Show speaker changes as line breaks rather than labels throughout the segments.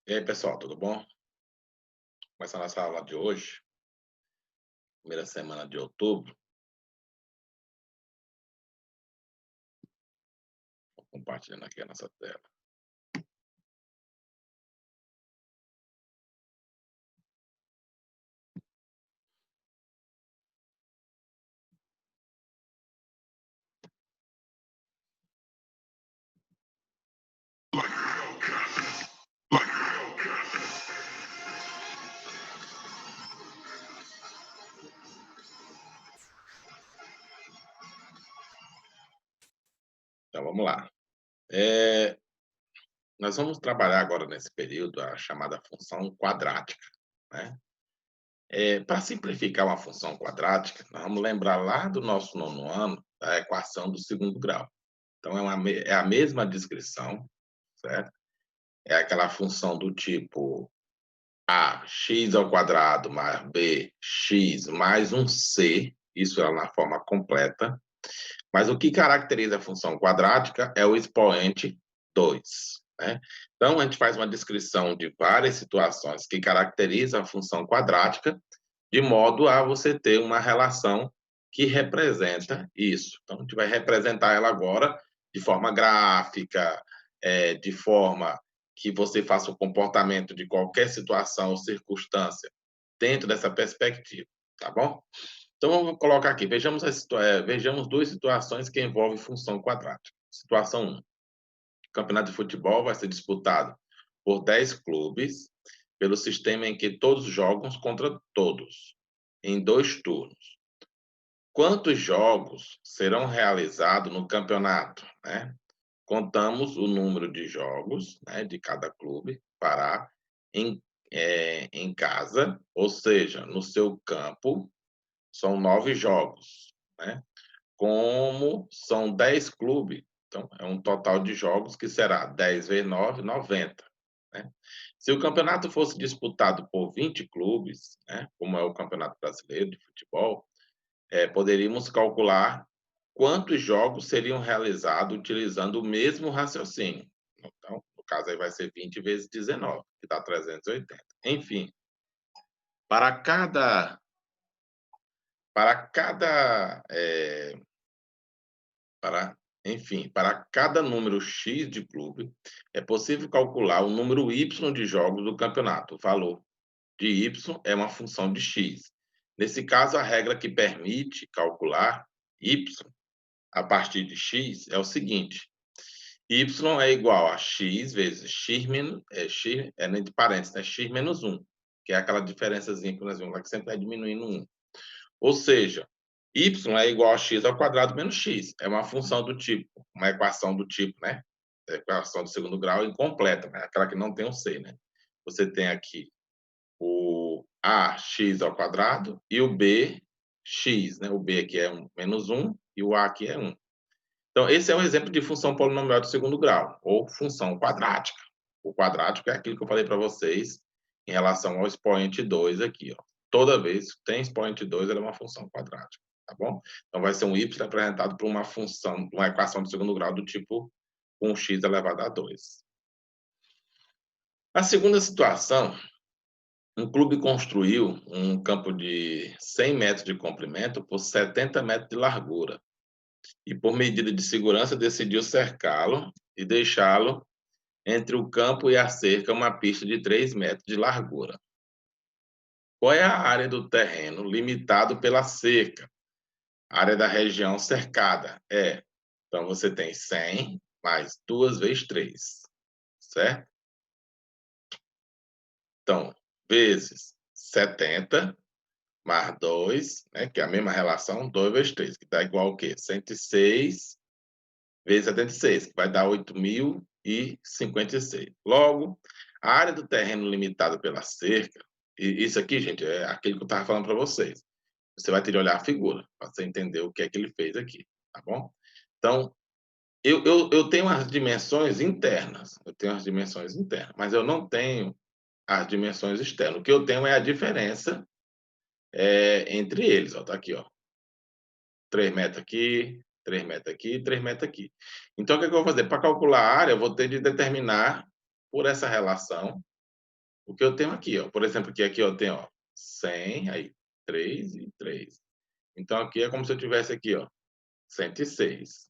E aí, pessoal, tudo bom? Começando nossa aula de hoje, primeira semana de outubro, compartilhando aqui a nossa tela. Então, vamos lá. Eh, Nós vamos trabalhar agora nesse período a chamada função quadrática, né. Para simplificar uma função quadrática, nós vamos lembrar lá do nosso nono ano, da equação do segundo grau. Então é a mesma descrição, certo? É aquela função do tipo A, x ao quadrado mais b, x mais um c, isso é na forma completa. Mas o que caracteriza a função quadrática é o expoente 2, né? Então, a gente faz uma descrição de várias situações que caracterizam a função quadrática, de modo a você ter uma relação que representa isso. Então, a gente vai representar ela agora de forma gráfica, de forma que você faça o comportamento de qualquer situação ou circunstância dentro dessa perspectiva, tá bom? Então vamos colocar aqui, vejamos duas situações que envolvem função quadrática. Situação 1, o campeonato de futebol vai ser disputado por 10 clubes, pelo sistema em que todos jogam contra todos, em 2 turnos. Quantos jogos serão realizados no campeonato, né? Contamos o número de jogos, né, de cada clube para em, em casa, ou seja, no seu campo, são 9 jogos, né? Como são 10 clubes, então é um total de jogos que será 10 vezes 9, 90, né. Se o campeonato fosse disputado por 20 clubes, né, como é o Campeonato Brasileiro de Futebol, poderíamos calcular quantos jogos seriam realizados utilizando o mesmo raciocínio. Então, no caso aí vai ser 20 vezes 19, que dá 380. Enfim, para cada para cada, Para, enfim, para cada número X de clube, é possível calcular o número Y de jogos do campeonato. O valor de Y é uma função de X. Nesse caso, a regra que permite calcular Y a partir de X é o seguinte: Y é igual a X vezes X, entre parênteses, né, X menos 1, que é aquela diferençazinha que nós vimos lá, que sempre vai diminuindo 1. Ou seja, y é igual a x ao quadrado menos x. É uma função do tipo, uma equação do tipo, né? Equação do segundo grau incompleta, né? Aquela que não tem um c, né? Você tem aqui o ax ao quadrado e o bx, né? O b aqui é menos 1 e o a aqui é 1. Então, esse é um exemplo de função polinomial de segundo grau, ou função quadrática. O quadrático é aquilo que eu falei para vocês em relação ao expoente 2 aqui, ó. Toda vez que tem expoente 2, ela é uma função quadrática, tá bom? Então, vai ser um y representado por uma função, uma equação de segundo grau do tipo 1x elevado a 2. A segunda situação, um clube construiu um campo de 100 metros de comprimento por 70 metros de largura e, por medida de segurança, decidiu cercá-lo e deixá-lo entre o campo e a cerca uma pista de 3 metros de largura. Qual é a área do terreno limitado pela cerca? A área da região cercada é. Então, você tem 100 mais 2 vezes 3, certo? Então, vezes 70 mais 2, né, que é a mesma relação, 2 vezes 3, que dá igual ao quê? 106 vezes 76, que vai dar 8.056. Logo, a área do terreno limitada pela cerca, e isso aqui, gente, é aquilo que eu estava falando para vocês. Você vai ter que olhar a figura, para você entender o que é que ele fez aqui, tá bom? Então, eu tenho as dimensões internas, mas eu não tenho as dimensões externas. O que eu tenho é a diferença entre eles. Ó, tá aqui, ó. 3 metros aqui, 3 metros aqui, 3 metros aqui. Então, o que é que eu vou fazer? Para calcular a área, eu vou ter de determinar por essa relação, o que eu tenho aqui, ó. Por exemplo, aqui eu tenho, ó, 100, aí 3 e 3. Então aqui é como se eu tivesse aqui, ó, 106,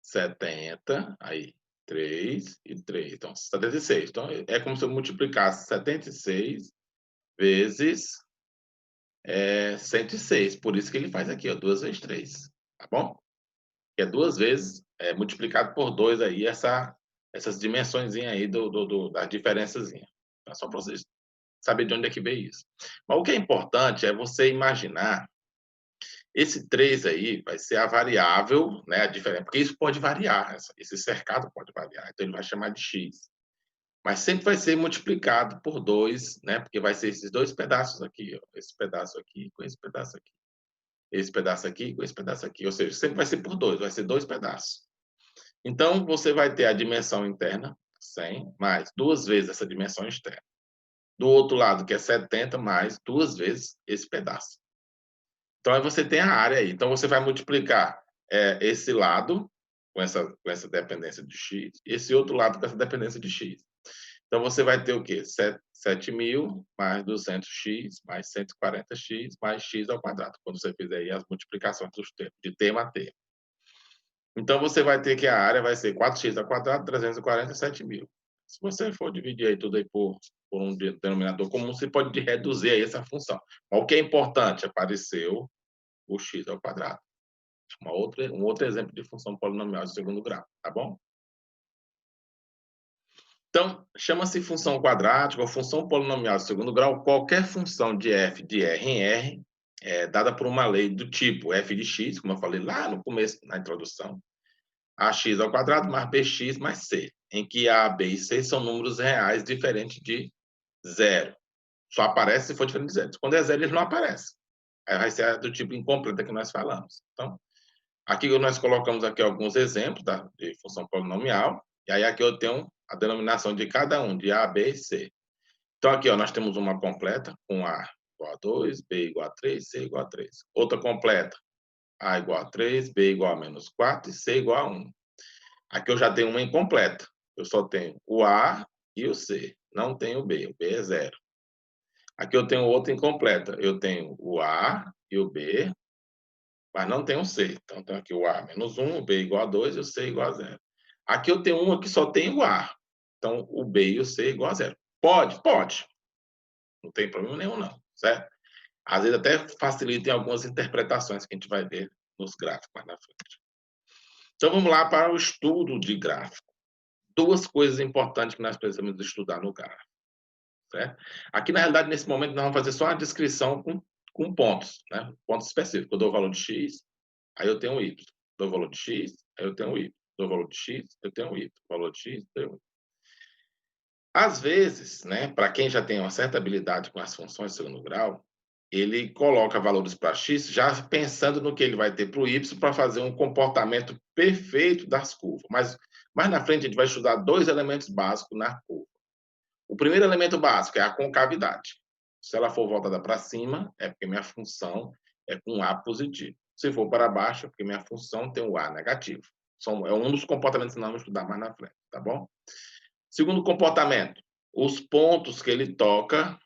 70, aí 3 e 3, então 76. Então é como se eu multiplicasse 76 vezes 106, por isso que ele faz aqui, ó, 2 vezes 3, tá bom? Que é 2 vezes, multiplicado por 2 aí, essas dimensõezinhas aí da diferençazinha. Tá? Só para vocês saber de onde é que veio isso. Mas o que é importante é você imaginar, esse 3 aí vai ser a variável, né, a diferença, porque isso pode variar, esse cercado pode variar, então ele vai chamar de x. Mas sempre vai ser multiplicado por 2, né, porque vai ser esses 2 pedaços aqui, ó, esse pedaço aqui com esse pedaço aqui. Esse pedaço aqui com esse pedaço aqui, ou seja, sempre vai ser por 2, vai ser 2 pedaços. Então, você vai ter a dimensão interna, 100, mais 2 vezes essa dimensão externa. Do outro lado, que é 70, mais 2 vezes esse pedaço. Então, aí você tem a área aí. Então, você vai multiplicar esse lado com essa dependência de x, e esse outro lado com essa dependência de x. Então, você vai ter o quê? 7.000 mais 200x mais 140x mais x ao quadrado, quando você fizer aí as multiplicações dos termos, de termo a termo. Então, você vai ter que a área vai ser 4x ao quadrado, 347.000. Se você for dividir aí tudo aí por um denominador comum, você pode reduzir aí essa função. Mas o que é importante? Apareceu o x ao quadrado. Um outro exemplo de função polinomial de segundo grau, tá bom? Então, chama-se função quadrática ou função polinomial de segundo grau qualquer função de f de R em R dada por uma lei do tipo f de x, como eu falei lá no começo, na introdução, ax ao quadrado mais bx mais c, em que a, b e c são números reais diferentes de zero. Só aparece se for diferente de zero. Quando é zero, eles não aparecem. Aí vai ser do tipo incompleta que nós falamos. Então, aqui nós colocamos aqui alguns exemplos de função polinomial, e aí aqui eu tenho a denominação de cada um, de a, b e c. Então, aqui ó, nós temos uma completa, com a igual a 2, b igual a 3, c igual a 3. Outra completa, a igual a 3, b igual a menos 4 e c igual a 1. Aqui eu já tenho uma incompleta. Eu só tenho o A e o C. Não tenho o B. O B é zero. Aqui eu tenho outra incompleta. Eu tenho o A e o B, mas não tenho o C. Então, eu tenho aqui o A menos 1, o B igual a 2 e o C igual a zero. Aqui eu tenho uma que só tem o A. Então, o B e o C igual a zero. Pode? Pode. Não tem problema nenhum, não. Certo? Às vezes até facilita em algumas interpretações que a gente vai ver nos gráficos mais na frente. Então, vamos lá para o estudo de gráfico. Duas coisas importantes que nós precisamos estudar no gráfico. Certo? Aqui, na realidade, nesse momento, nós vamos fazer só uma descrição com pontos, né? Pontos específicos. Eu dou o valor de x, aí eu tenho o y. Dou o valor de x, aí eu tenho o y. Dou o valor de x, eu tenho o y. O valor de x, eu tenho o y. Às vezes, né, para quem já tem uma certa habilidade com as funções de segundo grau, ele coloca valores para x já pensando no que ele vai ter para o y para fazer um comportamento perfeito das curvas. Mas mais na frente a gente vai estudar dois elementos básicos na curva. O primeiro elemento básico é a concavidade. Se ela for voltada para cima, é porque minha função é com A positivo. Se for para baixo, é porque minha função tem o A negativo. É um dos comportamentos que nós vamos estudar mais na frente, tá bom? Segundo comportamento, os pontos que ele toca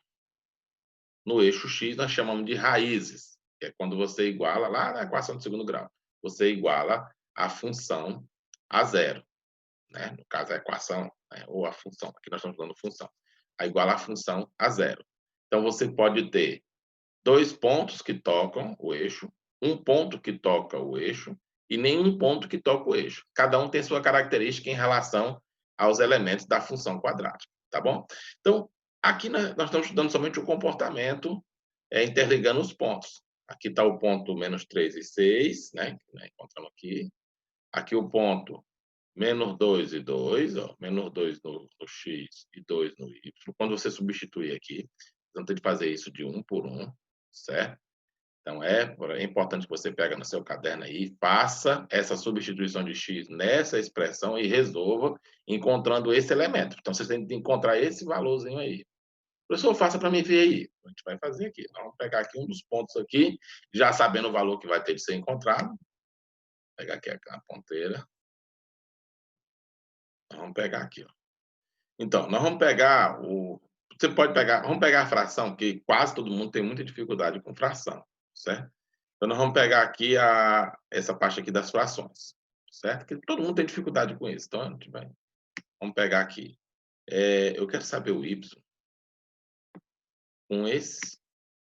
no eixo X nós chamamos de raízes, que é quando você iguala lá na equação de segundo grau. Você iguala a função a zero, né? No caso, a equação, né? Ou a função. Aqui nós estamos falando função. A iguala a função a zero. Então, você pode ter dois pontos que tocam o eixo, um ponto que toca o eixo e nenhum ponto que toca o eixo. Cada um tem sua característica em relação aos elementos da função quadrática, tá bom? Então, aqui nós estamos estudando somente o comportamento interligando os pontos. Aqui está o ponto menos 3 e 6, né? Encontramos aqui. Aqui o ponto menos 2 e 2, ó, menos 2 no x e 2 no y. Quando você substituir aqui, você não tem que fazer isso de um por um, certo? Então, é importante que você pegue no seu caderno aí, faça essa substituição de x nessa expressão e resolva encontrando esse elemento. Então, você tem que encontrar esse valorzinho aí. Professor, faça para mim ver aí. A gente vai fazer aqui. Nós vamos pegar aqui um dos pontos aqui, já sabendo o valor que vai ter de ser encontrado. Vou pegar aqui a ponteira. Vamos pegar aqui, ó. Então, nós vamos pegar você pode pegar, vamos pegar a fração, que quase todo mundo tem muita dificuldade com fração, certo? Então, nós vamos pegar aqui essa parte aqui das frações, certo? Que todo mundo tem dificuldade com isso. Então, vamos pegar aqui. Eu quero saber o y com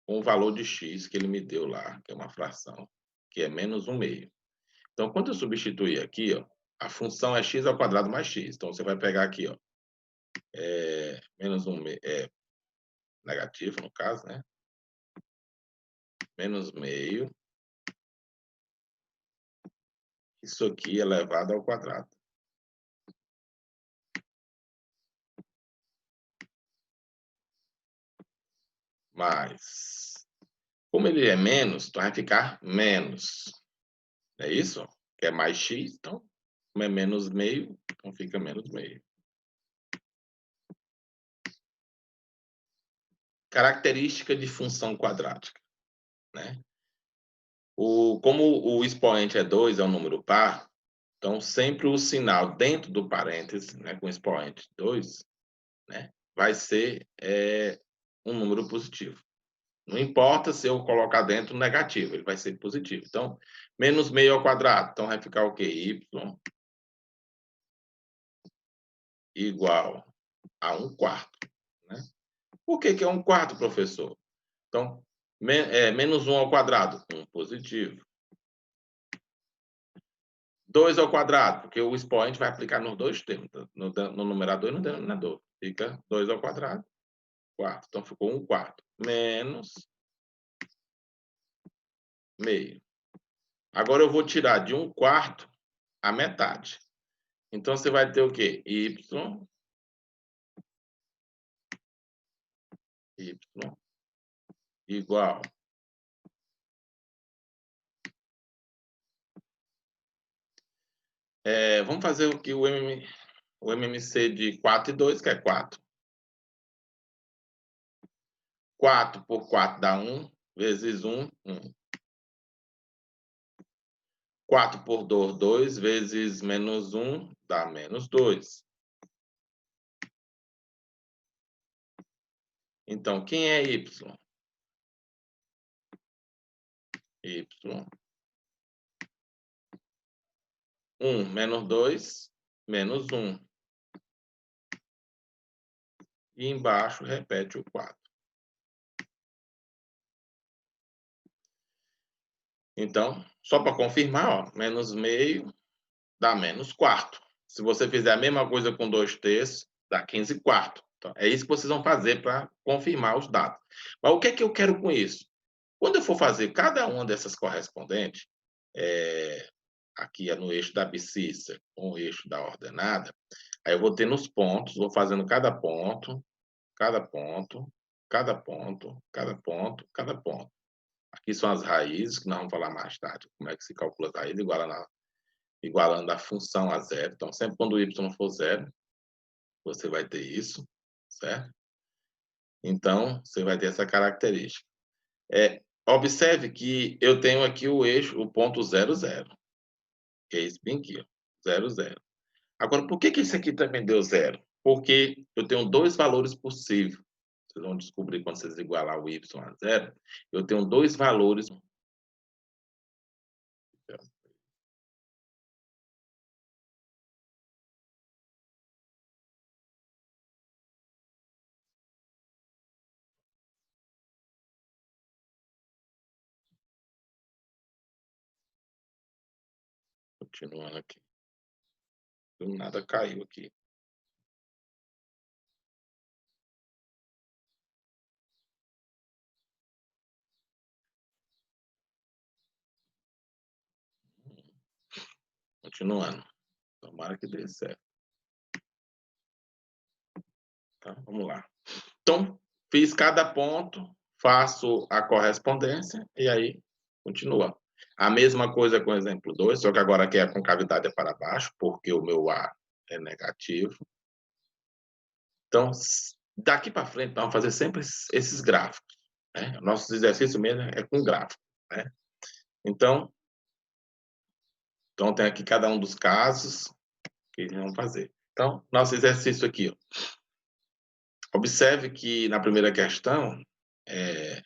o valor de x que ele me deu lá, que é uma fração, que é menos 1/2. Então, quando eu substituir aqui, ó, a função é x ao quadrado mais x. Então, você vai pegar aqui, ó, menos 1/2, negativo, no caso, né? Menos meio. Isso aqui elevado ao quadrado. Mais. Como ele é menos, então vai ficar menos. É isso? Que é mais x, então, como é menos meio, então fica menos meio. Característica de função quadrática, né? Como o expoente é 2, é um número par, então sempre o sinal dentro do parênteses, né, com expoente 2, né, vai ser um número positivo. Não importa se eu colocar dentro negativo, ele vai ser positivo. Então, menos meio ao quadrado, então vai ficar o quê? Y igual a 1/4, né? Por que é 1/4, professor? Então, menos 1 ao quadrado, 1 positivo. 2 ao quadrado, porque o expoente vai aplicar nos dois termos, no numerador e no denominador. Fica 2 ao quadrado, quarto. Então, ficou 1/4 menos meio. Agora eu vou tirar de 1/4 a metade. Então, você vai ter o quê? Y igual. Vamos fazer o que o MMC de 4 e 2, que é 4. 4 por 4 dá 1, vezes 1, 1. 4 por 2, 2, vezes menos 1, dá menos 2. Então, quem é y? Y. 1 menos 2, menos 1. E embaixo repete o 4. Então, só para confirmar, ó, menos meio dá menos quarto. Se você fizer a mesma coisa com 2/3, dá 15/4. Então, é isso que vocês vão fazer para confirmar os dados. Mas o que é que eu quero com isso? Quando eu for fazer cada uma dessas correspondentes, aqui é no eixo da abscissa com o eixo da ordenada, aí eu vou ter nos pontos, vou fazendo cada ponto, cada ponto, cada ponto, cada ponto, cada ponto. Aqui são as raízes, que nós vamos falar mais tarde, como é que se calcula as raízes, igualando a função a zero. Então, sempre quando o y for zero, você vai ter isso, certo? Então, você vai ter essa característica. Observe que eu tenho aqui o eixo, o ponto 0, 0. Que é esse bem aqui, ó, 0, 0. Agora, por que esse aqui também deu 0? Porque eu tenho dois valores possíveis. Vocês vão descobrir quando vocês igualar o y a 0. Eu tenho dois valores. Continuando aqui. Do nada caiu aqui. Continuando. Tomara que dê certo. Tá? Vamos lá. Então, fiz cada ponto, faço a correspondência e aí continua. A mesma coisa com o exemplo 2, só que agora aqui a concavidade é para baixo, porque o meu A é negativo. Então, daqui para frente, vamos fazer sempre esses gráficos. Né? Nosso exercício mesmo é com gráfico. Né? Então, tem aqui cada um dos casos que vamos fazer. Então, nosso exercício aqui. Ó. Observe que na primeira questão, eh,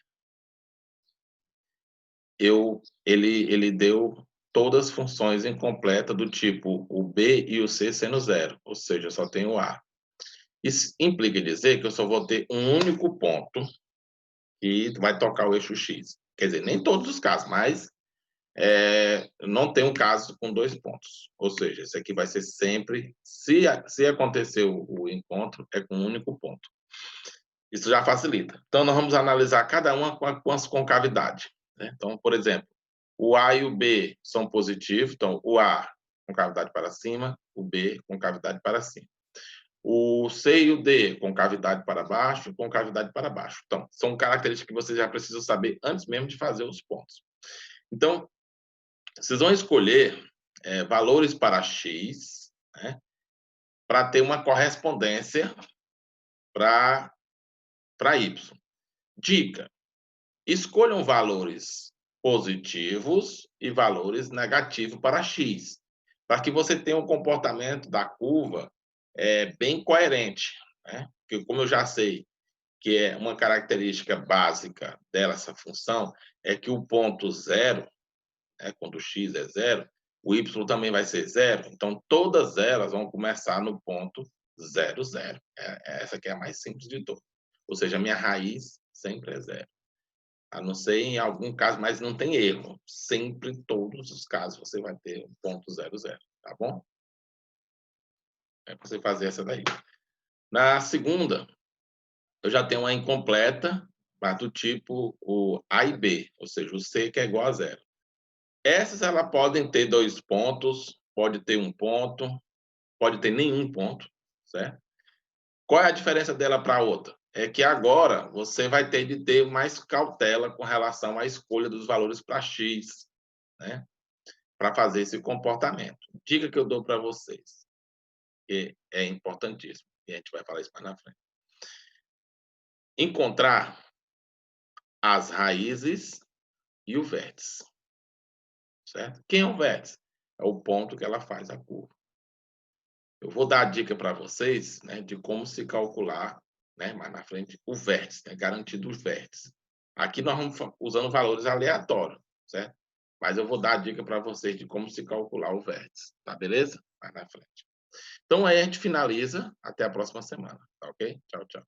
ele deu todas as funções incompletas do tipo o B e o C sendo zero, ou seja, eu só tenho o A. Isso implica dizer que eu só vou ter um único ponto que vai tocar o eixo X. Quer dizer, nem todos os casos, mas não tem um caso com 2 pontos. Ou seja, esse aqui vai ser sempre, se acontecer o encontro, é com um único ponto. Isso já facilita. Então, nós vamos analisar cada uma com as concavidades. Né? Então, por exemplo, o A e o B são positivos, então o A com cavidade para cima, o B com cavidade para cima. O C e o D com cavidade para baixo, com cavidade para baixo. Então, são características que você já precisa saber antes mesmo de fazer os pontos. Então, vocês vão escolher valores para X, né, para ter uma correspondência para Y. Dica: escolham valores positivos e valores negativos para X, para que você tenha um comportamento da curva bem coerente. Né? Porque, como eu já sei que é uma característica básica dessa função, é que o ponto zero, né, quando x é zero, o y também vai ser zero, então todas elas vão começar no ponto 0, 0. Essa que é a mais simples de todas. Ou seja, a minha raiz sempre é zero. A não ser em algum caso, mas não tem erro. Sempre, em todos os casos, você vai ter um ponto 0, 0. Tá bom? É para você fazer essa daí. Na segunda, eu já tenho uma incompleta, mas do tipo o A e B, ou seja, o C que é igual a zero. Essas elas podem ter 2 pontos, pode ter 1 ponto, pode ter nenhum ponto, certo? Qual é a diferença dela para a outra? É que agora você vai ter de ter mais cautela com relação à escolha dos valores para X, né? Para fazer esse comportamento. Dica que eu dou para vocês, que é importantíssimo, e a gente vai falar isso mais na frente. Encontrar as raízes e o vértice, certo? Quem é o vértice? É o ponto que ela faz a curva. Eu vou dar a dica para vocês, né, de como se calcular, né, mais na frente, o vértice, né, garantido os vértices. Aqui nós vamos usando valores aleatórios, certo? Mas eu vou dar a dica para vocês de como se calcular o vértice, tá beleza? Mais na frente. Então aí a gente finaliza, até a próxima semana, tá ok? Tchau, tchau.